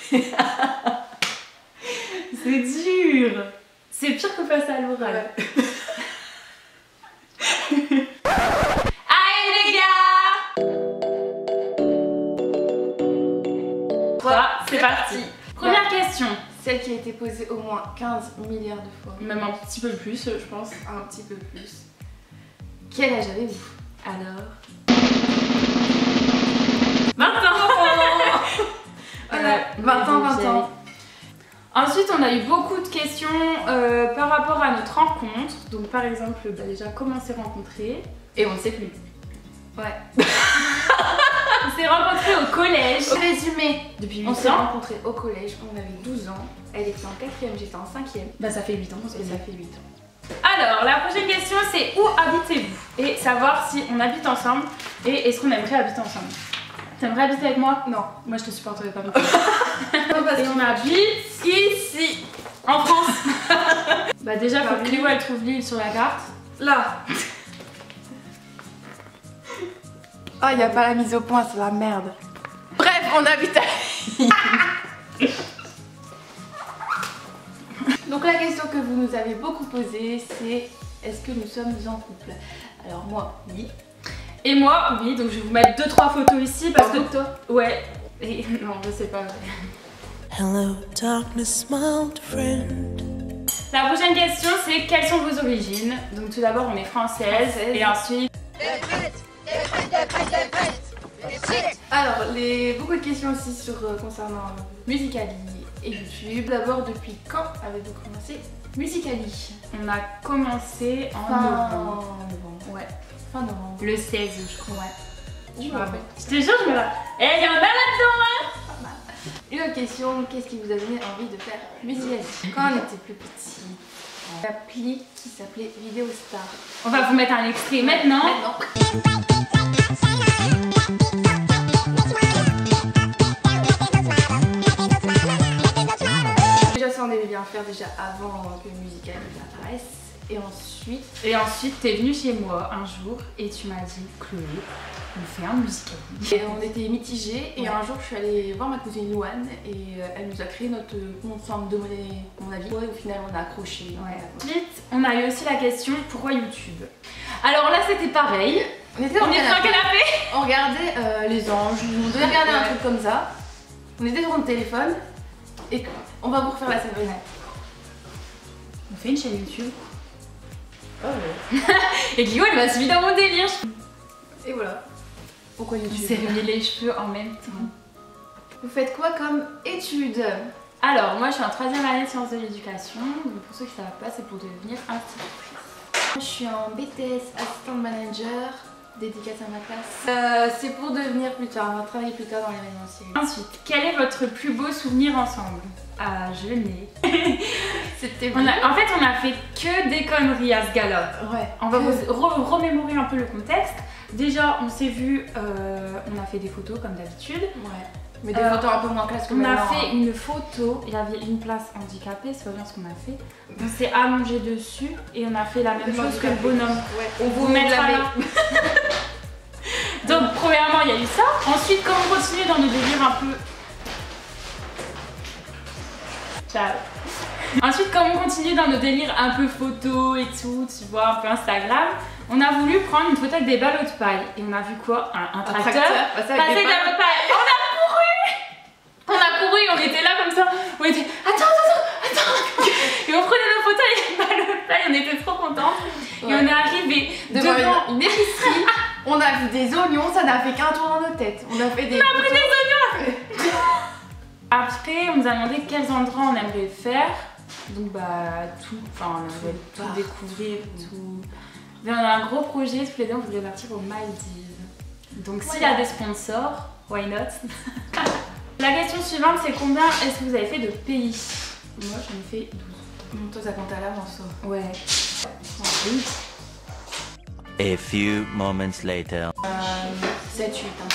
C'est dur. C'est pire que face à l'oral. Ouais. Allez les gars, c'est parti. Première question. Celle qui a été posée au moins 15 milliards de fois. Même un petit peu plus, je pense. Un petit peu plus. Quel âge avez-vous? Alors 20 ans. Voilà, 20 ans. Ensuite, on a eu beaucoup de questions par rapport à notre rencontre. Donc, par exemple, déjà, comment on s'est rencontrés. Et on ne sait plus. Ouais. On s'est rencontrés au collège. Au résumé, Depuis 8 on s'est ans. rencontrés au collège, on avait 12 ans. Elle était en 4ème, j'étais en 5ème. Bah, ça fait 8 ans qu'on se Et connaît. ça fait 8 ans. Alors, la prochaine question, c'est où habitez-vous? Et savoir si on habite ensemble et est-ce qu'on aimerait habiter ensemble. T'aimerais habiter avec moi? Non. Moi, je te supporterais pas. Non, parce Et que on habite ici, en France. Bah déjà, faut que Cléo elle trouve l'île sur la carte. là. Oh, il n'y a pas la mise au point, c'est la merde. Bref, on habite à... Donc la question que vous nous avez beaucoup posée, c'est est-ce que nous sommes en couple? Alors moi, oui. Et moi, oui, donc je vais vous mettre 2-3 photos ici parce que... toi. Ouais. Et... Non, je sais pas. Hello, darkness, my old friend. La prochaine question, c'est quelles sont vos origines? Donc tout d'abord, on est française. Et ensuite... Alors, beaucoup de questions aussi sur concernant Musical.ly et YouTube. D'abord, depuis quand avez-vous commencé Musical.ly? On a commencé en Fin novembre. novembre. Ouais. Fin novembre. Le 16, je crois. Ouais. Je me rappelle. Je te jure, je me rappelle. Eh, il y en a là-dedans, hein. Une autre question, qu'est-ce qui vous a donné envie de faire Musical.ly? Quand on était plus petit, l'appli qui s'appelait Vidéostar. On va vous mettre un extrait maintenant. Déjà ça on aimait bien faire déjà avant que Musical.ly apparaisse. Et ensuite t'es venue chez moi un jour et tu m'as dit Chloé, on fait un Musical.ly. et on était mitigés et un jour je suis allée voir ma cousine Louane et elle nous a créé notre compte sans me demander mon avis. Ouais, au final on a accroché. Ouais. Ensuite, on a eu aussi la question pourquoi YouTube? Alors là c'était pareil. On était On était dans un canapé. On regardait les anges, on devait regarder un truc comme ça. On était sur notre téléphone et on va vous refaire la scène. On fait une chaîne YouTube. Oh ouais. Et Guillaume elle m'a suivi dans mon délire. Et voilà. Pourquoi On YouTube? s'est remis les cheveux en même temps. Vous faites quoi comme études? Alors moi je suis en 3ème année de sciences de l'éducation. Donc pour ceux qui ne savent pas, c'est pour devenir institutrice. Je suis en BTS assistant manager, dédicace à ma classe. C'est pour devenir plus tard, on va travailler plus tard dans l'événementiel. Ensuite, quel est votre plus beau souvenir ensemble? Ah, je n'ai. C'était En fait, on a fait que des conneries à ce gala. Ouais. On va vous remémorer un peu le contexte. Déjà, on s'est vu, on a fait des photos comme d'habitude. Ouais. Mais des photos un peu moins classe que On maintenant. a fait une photo, il y avait une place handicapée, c'est pas bien ce qu'on a fait. On s'est allongé dessus et on a fait la même chose que le bonhomme. Ouais. On vous mettra là. Donc, premièrement, il y a eu ça. Ensuite, quand on continue dans nos délires un peu... Ciao. Ensuite, comme on continue dans nos délires un peu photos et tout, tu vois, un peu Instagram, on a voulu prendre une photo avec des ballots de paille. Et on a vu quoi? Un tracteur passer avec des ballots de paille. On a couru et on était là comme ça. On était attends. Et on prenait nos photos avec des ballots de paille, on était trop contents. Ouais. Et on est arrivé devant une épicerie. On a vu des oignons, ça n'a fait qu'un tour dans nos têtes. On a fait des. On a pris des oignons. Après, on nous a demandé quels endroits on aimerait faire. Donc bah tout, enfin on aimerait tout découvrir, tout. Mais on a un gros projet, tous les deux on voulait partir aux Maldives. Donc s'il y a des sponsors, why not? La question suivante c'est combien est-ce que vous avez fait de pays? Moi j'en ai fait 12. Toi ça compte à l'avance ça. Ouais. Oui. A few moments later. 7, 8 hein.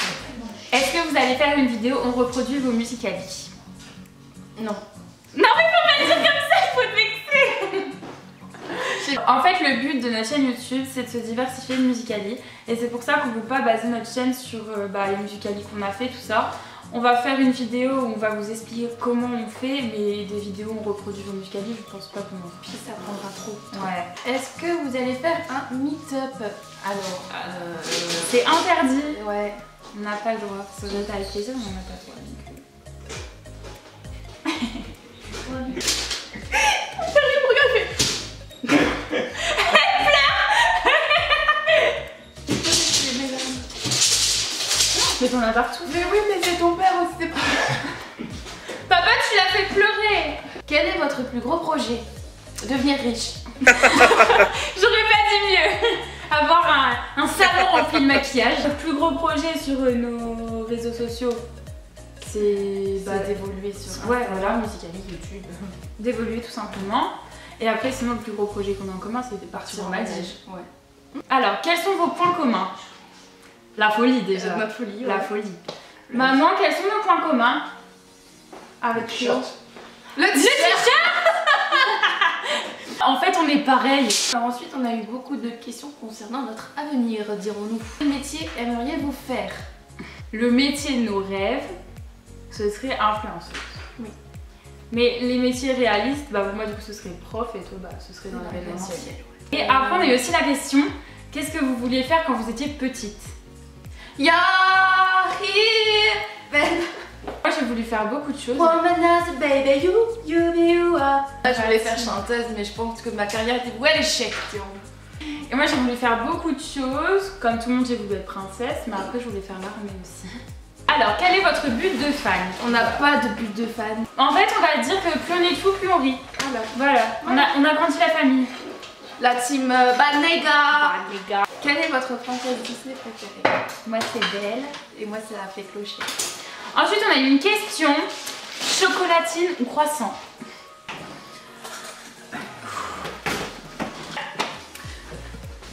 Est-ce que vous allez faire une vidéo où on reproduit vos Musical.ly? Non. Non mais faut pas le dire comme ça, il faut te vexer. En fait le but de notre chaîne YouTube c'est de se diversifier de Musical.ly. Et c'est pour ça qu'on ne peut pas baser notre chaîne sur les Musical.ly qu'on a fait, tout ça. On va faire une vidéo où on va vous expliquer comment on fait, mais des vidéos où on reproduit vos Musical.ly, je pense pas qu'on en Puis ça prendra trop. Ouais. Est-ce que vous allez faire un meet-up? Alors, c'est interdit. ouais. On n'a pas le droit. Ça doit être avec plaisir, mais on n'a pas le droit. Mais t'en as partout. Mais oui, mais c'est ton père aussi. Papa, tu l'as fait pleurer. Quel est votre plus gros projet? Devenir riche. J'aurais pas dit mieux. Avoir un salon rempli de maquillage. Le plus gros projet sur nos réseaux sociaux, c'est d'évoluer sur ouais, voilà, Musical.ly, YouTube. D'évoluer tout simplement. Et après, sinon, le plus gros projet qu'on a en commun, c'est de partir en Maldives. Ouais. Alors, quels sont vos points communs? La folie déjà. Ma folie, ouais. La folie. Maman, quels sont nos points communs avec Cléo? Le t-shirt. En fait, on est pareil. Alors ensuite, on a eu beaucoup de questions concernant notre avenir, dirons-nous. Quel métier aimeriez-vous faire? Le métier de nos rêves, ce serait influenceuse. Oui. Mais les métiers réalistes, bah moi du coup ce serait prof et toi bah ce serait dans l'événementiel. Ouais. Et après on a eu aussi la question, qu'est-ce que vous vouliez faire quand vous étiez petite? Moi j'ai voulu faire beaucoup de choses. baby, you are. Je voulais faire chanteuse, mais je pense que ma carrière était vouée à l'échec. Et moi j'ai voulu faire beaucoup de choses, comme tout le monde j'ai voulu être princesse, mais après je voulais faire l'armée aussi. Alors, quel est votre but de fan? On n'a pas de but de fan. En fait, on va dire que plus on est fou, plus on rit. Voilà. On a grandi la famille. La team Banega. Les gars. Quelle est votre princesse Disney préférée? Moi, c'est Belle. Et moi, c'est la fée clocher. Ensuite, on a eu une question. Chocolatine ou croissant?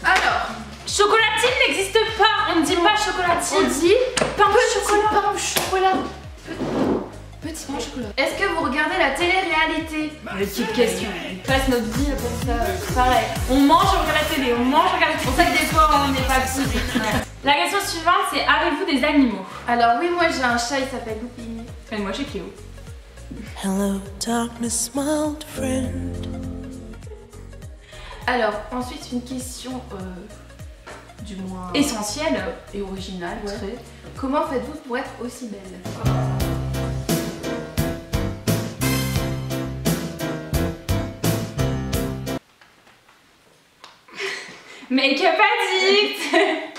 Alors, chocolatine n'existe pas. On ne dit pas chocolatine. on dit pain au chocolat. Pain au chocolat. Petit pain au chocolat. Est-ce que vous regardez la télé-réalité? Les petites questions. On passe notre vie comme ça. Pareil. On mange, on regarde la télé. On mange, on regarde la télé. C'est pour ça que des fois, on n'est pas psy. La question suivante, c'est avez-vous des animaux? Alors oui, moi j'ai un chat, il s'appelle Loupini. Et moi, j'ai Cléo. Hello, darkness, my old friend. Alors, ensuite, une question du moins Essentielle. et originale. Ouais. Très. Comment faites-vous pour être aussi belle? Make-up addict.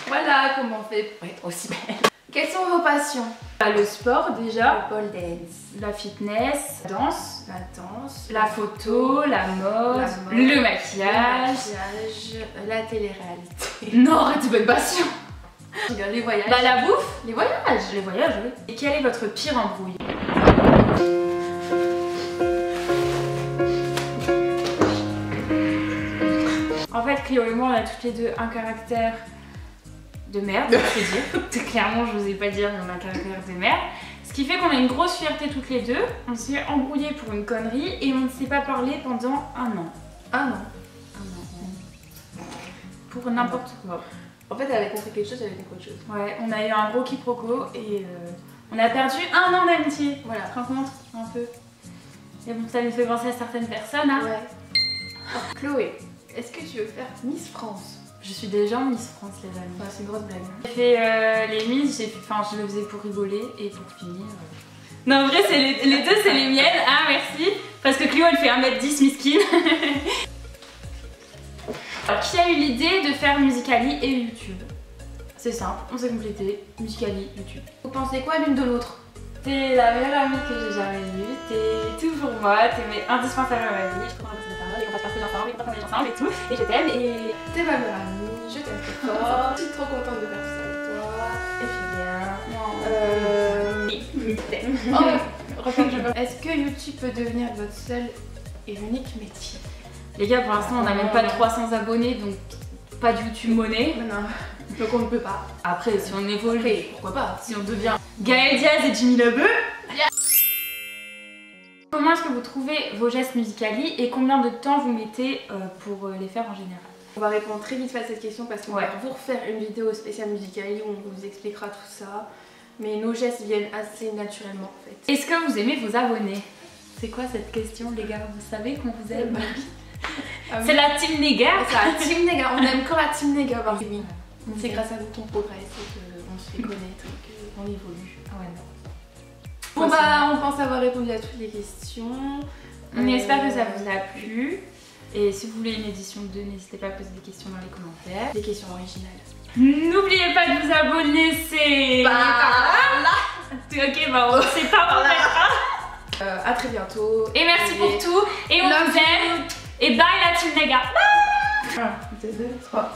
Voilà comment on fait pour être aussi belle. Quelles sont vos passions? Le sport déjà. Le pole dance, La fitness. La danse. la danse, La photo. La mode. Le le maquillage. la télé-réalité. Non, arrête, c'est pas une passion. Les voyages. Bah la bouffe. Les voyages. Les voyages, oui. Et quelle est votre pire embrouille? En fait, Cléo et moi, on a toutes les deux un caractère de merde, je peux dire. Clairement, je n'osais pas dire, mais on a un caractère de merde. Ce qui fait qu'on a une grosse fierté toutes les deux. On s'est embrouillés pour une connerie et on ne s'est pas parlé pendant un an. Ah non. Pour n'importe quoi. En fait, elle avait compris quelque chose, elle avait compris autre chose. Ouais, on a eu un gros quiproquo et on a perdu un an d'amitié. Voilà. Tu te rends compte un peu? Et bon, ça nous fait penser à certaines personnes. Hein. Ouais. Alors, Chloé, est-ce que tu veux faire Miss France? Je suis déjà en Miss France, les amis. Enfin, c'est une grosse blague. J'ai fait les Miss, je le faisais pour rigoler et pour finir. Non, en vrai, c'est les deux, c'est les miennes. Ah, merci. Parce que Cléo, elle fait 1m10, miskin. Alors, qui a eu l'idée de faire Musical.ly et YouTube? C'est simple, on s'est complété. Musical.ly, YouTube. Vous pensez quoi l'une de l'autre? T'es la meilleure amie que j'ai jamais eue, t'es tout pour moi, t'es indispensable à ma vie. Je comprends pas parole et qu'on passe partout ensemble et qu'on passe ensemble et tout. Et je t'aime et... T'es ma meilleure amie, je t'aime très fort. Je suis trop contente de faire tout ça avec toi. Et puis bien. Est-ce que YouTube peut devenir votre seul et unique métier? Les gars, pour l'instant, on n'a même pas de 300 abonnés, donc pas de YouTube monnaie. Non, donc on ne peut pas. Après, si on évolue, Après, pourquoi pas? si on devient Gaël Diaz et Jimmy Lebeu. Comment est-ce que vous trouvez vos gestes Musical.ly et combien de temps vous mettez pour les faire en général? On va répondre très vite à cette question parce qu'on Ouais. va vous refaire une vidéo spéciale Musical.ly où on vous expliquera tout ça. mais nos gestes viennent assez naturellement en fait. Est-ce que vous aimez vos abonnés? C'est quoi cette question les gars? Vous savez qu'on vous aime? C'est la team Néga. C'est la team Néga, on aime quand la team Néga parce que oui, c'est grâce à nous qu'on progresse et qu'on se fait connaître et qu'on évolue. Ah ouais, non. Bon bah on pense avoir répondu à toutes les questions. On espère que ça vous a plu. Et si vous voulez une édition 2, n'hésitez pas à poser des questions dans les commentaires. Des questions originales. N'oubliez pas de vous abonner, c'est par là. Ok, bah on sait pas où mettre. À très bientôt. Et merci pour tout. Et on vous aime. Et bye la team Néga. 1, 2, 3.